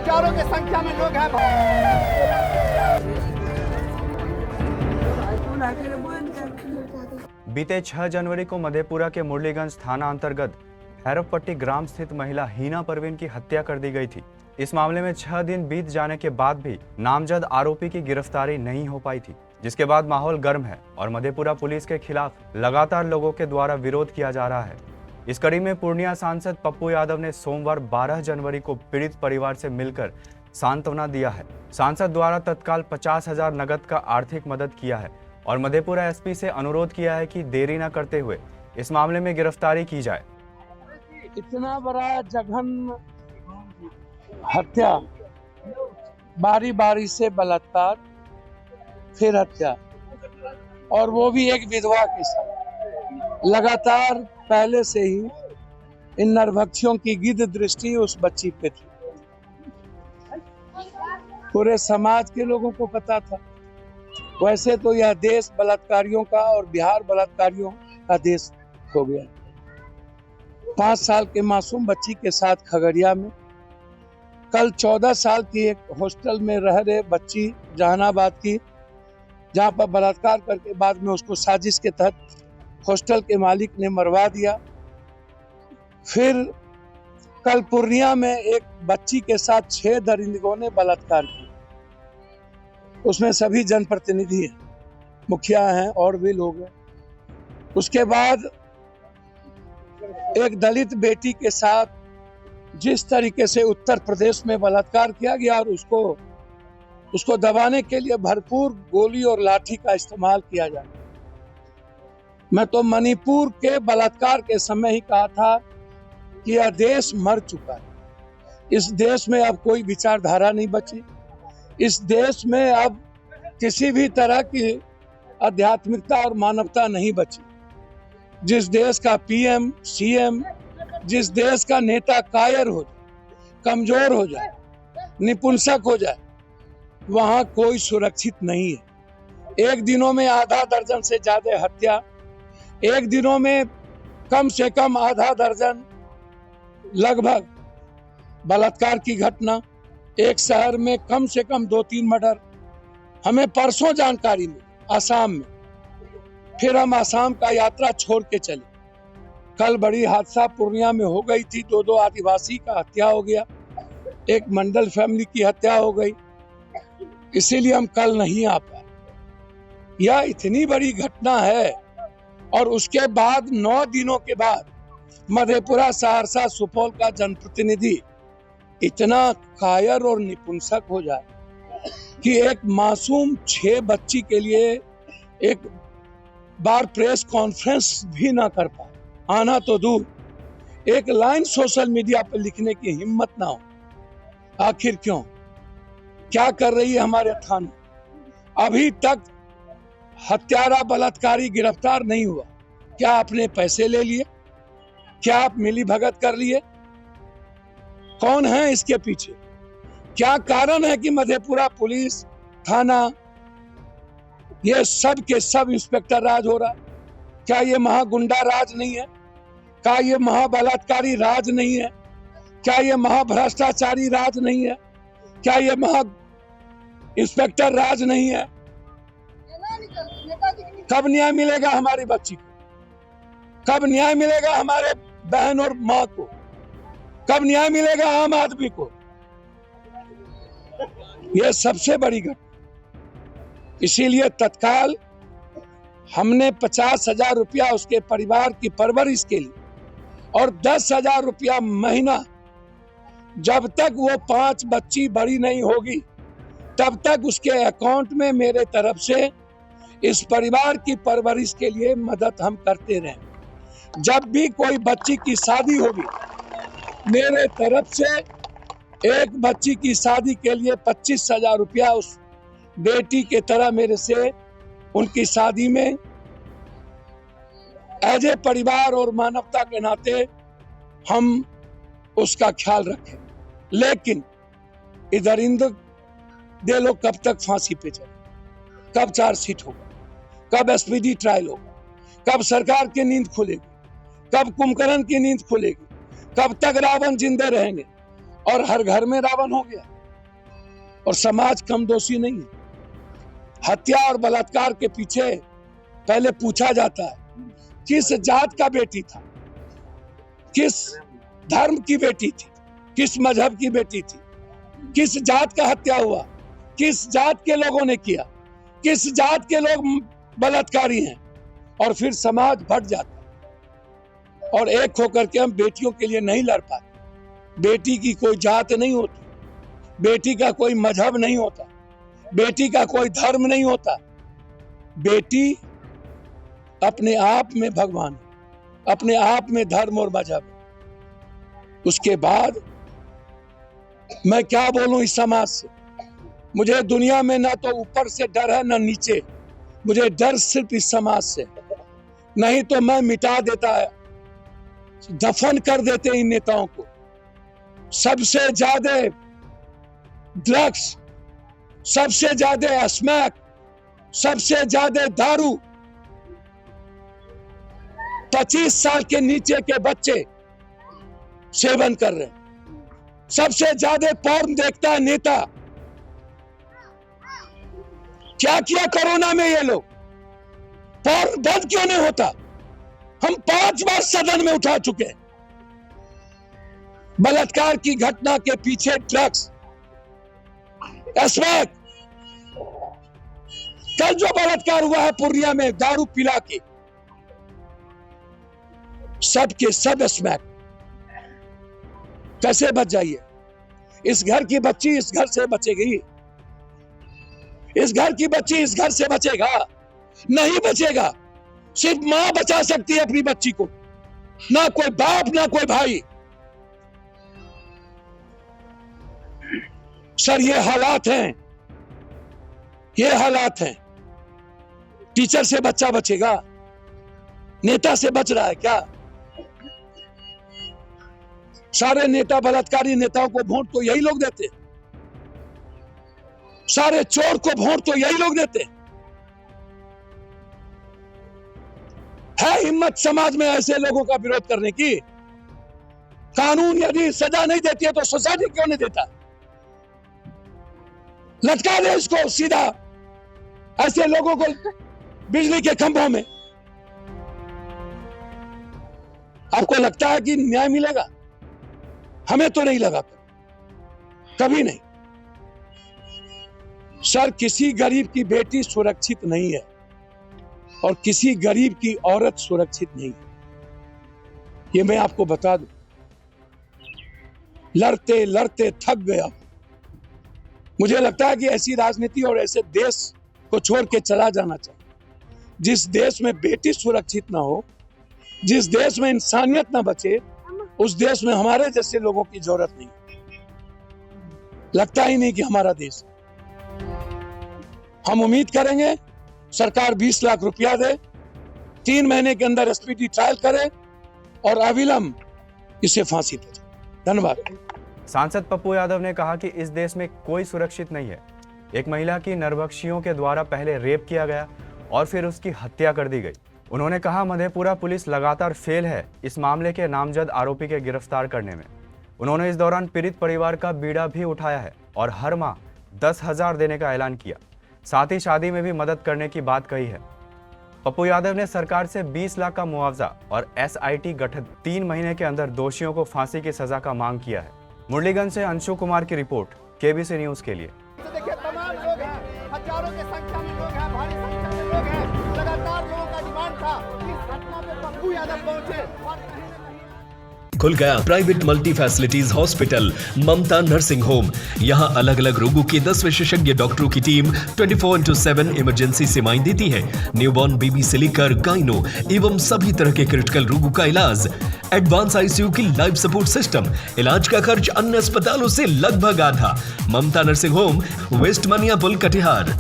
हजारों की संख्या में लोग हैं। बीते 6 जनवरी को मधेपुरा के मुरलीगंज थाना अंतर्गत भैरवपट्टी ग्राम स्थित महिला हीना परवीन की हत्या कर दी गई थी। इस मामले में 6 दिन बीत जाने के बाद भी नामजद आरोपी की गिरफ्तारी नहीं हो पाई थी, जिसके बाद माहौल गर्म है और मधेपुरा पुलिस के खिलाफ लगातार लोगों के द्वारा विरोध किया जा रहा है। इस कड़ी में पूर्णिया सांसद पप्पू यादव ने सोमवार 12 जनवरी को पीड़ित परिवार से मिलकर सांत्वना दिया है। सांसद द्वारा तत्काल 50,000 नगद का आर्थिक मदद किया है और मधेपुरा एसपी से अनुरोध किया है कि देरी न करते हुए इस मामले में गिरफ्तारी की जाए। इतना बड़ा जघन्य हत्या, बारी बारी से बलात्कार, फिर हत्या, और वो भी एक विधवा के साथ। लगातार पहले से ही इन नरभक्षियों की गिद्ध दृष्टि उस बच्ची पे थी। पूरे समाज के लोगों को पता था। वैसे तो यह देश बलात्कारियों का और बिहार बलात्कारियों का देश हो गया। 5 साल के मासूम बच्ची के साथ खगड़िया में, कल 14 साल की एक हॉस्टल में रह रहे बच्ची जहानाबाद की, जहां पर बलात्कार करके बाद में उसको साजिश के तहत हॉस्टल के मालिक ने मरवा दिया। फिर कल पूर्णिया में एक बच्ची के साथ 6 दरिंदों ने बलात्कार किया। उसमें सभी जनप्रतिनिधि हैं, मुखिया हैं और भी लोग हैं। उसके बाद एक दलित बेटी के साथ जिस तरीके से उत्तर प्रदेश में बलात्कार किया गया और उसको दबाने के लिए भरपूर गोली और लाठी का इस्तेमाल किया जाए। मैं तो मणिपुर के बलात्कार के समय ही कहा था कि यह देश मर चुका है। इस देश में अब कोई विचारधारा नहीं बची। इस देश में अब किसी भी तरह की आध्यात्मिकता और मानवता नहीं बची। जिस देश का पीएम, सीएम, जिस देश का नेता कायर हो जाए, कमजोर हो जाए, निपुंसक हो जाए, वहां कोई सुरक्षित नहीं है। एक दिनों में आधा दर्जन से ज्यादा हत्या, एक दिनों में कम से कम आधा दर्जन लगभग बलात्कार की घटना, एक शहर में कम से कम 2-3 मर्डर। हमें परसों जानकारी मिली आसाम में। फिर हम आसाम का यात्रा छोड़ के चले। कल बड़ी हादसा पूर्णिया में हो गई थी। 2 आदिवासी का हत्या हो गया, एक मंडल फैमिली की हत्या हो गई। इसीलिए हम कल नहीं आ पाए। यह इतनी बड़ी घटना है और उसके बाद 9 दिनों के बाद मधेपुरा, सहरसा, सुपौल का जनप्रतिनिधि इतना कायर और निपुंसक हो जाए कि एक मासूम 6 बच्ची के लिए एक बार प्रेस कॉन्फ्रेंस भी ना कर पाए, आना तो दूर, एक लाइन सोशल मीडिया पर लिखने की हिम्मत ना हो। आखिर क्यों? क्या कर रही है हमारे थाना? अभी तक हत्यारा बलात्कारी गिरफ्तार नहीं हुआ। क्या आपने पैसे ले लिए? क्या आप मिली भगत कर लिए? कौन है इसके पीछे? क्या कारण है कि मधेपुरा पुलिस थाना ये सब के सब इंस्पेक्टर राज हो रहा? क्या ये महागुंडा राज नहीं है? क्या ये महाबलात्कारी राज नहीं है? क्या ये महाभ्रष्टाचारी राज नहीं है? क्या ये महा इंस्पेक्टर राज नहीं है? कब न्याय मिलेगा हमारी बच्ची को? कब न्याय मिलेगा हमारे बहन और माँ को? कब न्याय मिलेगा आम आदमी को? यह सबसे बड़ी घटना। इसीलिए तत्काल हमने 50,000 रुपया उसके परिवार की परवरिश के लिए और 10,000 रुपया महीना, जब तक वो 5 बच्ची बड़ी नहीं होगी तब तक उसके अकाउंट में मेरे तरफ से इस परिवार की परवरिश के लिए मदद हम करते रहे। जब भी कोई बच्ची की शादी होगी, मेरे तरफ से एक बच्ची की शादी के लिए 25,000 रुपया उस बेटी के तरह मेरे से उनकी शादी में एज ए परिवार और मानवता के नाते हम उसका ख्याल रखें। लेकिन इधर दे लोग कब तक फांसी पे चले? कब चार्जशीट होगा? कब एसपीडी ट्रायल होगा? कब सरकार की नींद खुलेगी? कब कुंभकर्ण की नींद खुलेगी? कब तक रावण जिंदे रहेंगे? और हर घर में रावण हो गया। और समाज कमदोशी नहीं है। हत्या और बलात्कार के पीछे पहले पूछा जाता है किस जात का बेटी था, किस धर्म की बेटी थी, किस मजहब की बेटी थी, किस जात का हत्या हुआ, किस जात के लोगों ने किया, किस जात के लोग बलात्कारी हैं, और फिर समाज बढ़ जाता है। और एक होकर के हम बेटियों के लिए नहीं लड़ पाते। बेटी की कोई जात नहीं होती, बेटी का कोई मजहब नहीं होता, बेटी का कोई धर्म नहीं होता। बेटी अपने आप में भगवान है, अपने आप में धर्म और मजहब है। उसके बाद मैं क्या बोलूं इस समाज से। मुझे दुनिया में ना तो ऊपर से डर है ना नीचे, मुझे डर सिर्फ इस समाज से। नहीं तो मैं मिटा देता है, दफन कर देते इन नेताओं को। सबसे ज्यादा ड्रग्स, सबसे ज्यादा स्मैक, सबसे ज्यादा दारू 25 साल के नीचे के बच्चे सेवन कर रहे हैं। सबसे ज्यादा पॉर्न देखता है नेता। क्या किया कोरोना में ये लोग? पॉर्न बंद क्यों नहीं होता? हम 5 बार सदन में उठा चुके हैं। बलात्कार की घटना के पीछे ड्रग्स, स्मैक। कल जो बलात्कार हुआ है पूर्णिया में दारू पिला के, सब के सब स्मैक। कैसे बच जाइए? इस घर की बच्ची इस घर से बचेगी, इस घर की बच्ची इस घर से बचेगा? नहीं बचेगा। सिर्फ मां बचा सकती है अपनी बच्ची को, ना कोई बाप ना कोई भाई। सर ये हालात हैं, ये हालात हैं। टीचर से बच्चा बचेगा? नेता से बच रहा है क्या? सारे नेता बलात्कारी नेताओं को वोट तो यही लोग देते, सारे चोर को वोट तो यही लोग देते। है हिम्मत समाज में ऐसे लोगों का विरोध करने की? कानून यदि सजा नहीं देती है तो सोसाइटी क्यों नहीं देता? लटका दे इसको सीधा, ऐसे लोगों को बिजली के खंभों में। आपको लगता है कि न्याय मिलेगा? हमें तो नहीं लगा, कभी नहीं। सर किसी गरीब की बेटी सुरक्षित नहीं है और किसी गरीब की औरत सुरक्षित नहीं है, ये मैं आपको बता दूं। लड़ते लड़ते थक गया। मुझे लगता है कि ऐसी राजनीति और ऐसे देश को छोड़ के चला जाना चाहिए जिस देश में बेटी सुरक्षित ना हो, जिस देश में इंसानियत ना बचे, उस देश में हमारे जैसे लोगों की जरूरत नहीं। लगता ही नहीं कि हमारा देश। हम उम्मीद करेंगे सरकार 20 लाख रुपया दे, 3 महीने के अंदर स्पीडी ट्रायल करे और अविलंब इसे फांसी दे। धन्यवाद। सांसद पप्पू यादव ने कहा कि इस देश में कोई सुरक्षित नहीं है। एक महिला की नरभक्षियों के द्वारा पहले रेप किया गया और फिर उसकी हत्या कर दी गई। उन्होंने कहा मधेपुरा पुलिस लगातार फेल है इस मामले के नामजद आरोपी के गिरफ्तार करने में। उन्होंने इस दौरान पीड़ित परिवार का बीड़ा भी उठाया है और हर माह 10,000 देने का ऐलान किया। साथ ही शादी में भी मदद करने की बात कही है। पप्पू यादव ने सरकार से 20 लाख का मुआवजा और SIT गठित 3 महीने के अंदर दोषियों को फांसी की सजा का मांग किया है। मुरलीगंज से अंशु कुमार की रिपोर्ट, KBC न्यूज के लिए। देखिए तमाम लोग हैं, हजारों की संख्या में लोग हैं, भारी संख्या में लोग हैं। लगातार लोगों का डिमांड था कि इस घटना पे पप्पू यादव पहुंचे और कहीं न कहीं खुल गया प्राइवेट मल्टी फैसिलिटीज हॉस्पिटल ममता नर्सिंग होम। यहाँ अलग अलग रोगों के 10 विशेषज्ञ डॉक्टरों की टीम 24/7 इमरजेंसी सेवाएं देती है। न्यूबॉर्न बेबी से लेकर गाइनो एवं सभी तरह के क्रिटिकल रोगों का इलाज। एडवांस ICU की लाइफ सपोर्ट सिस्टम। इलाज का खर्च अन्य अस्पतालों से लगभग आधा। ममता नर्सिंग होम, वेस्ट मनिया पुल, कटिहार।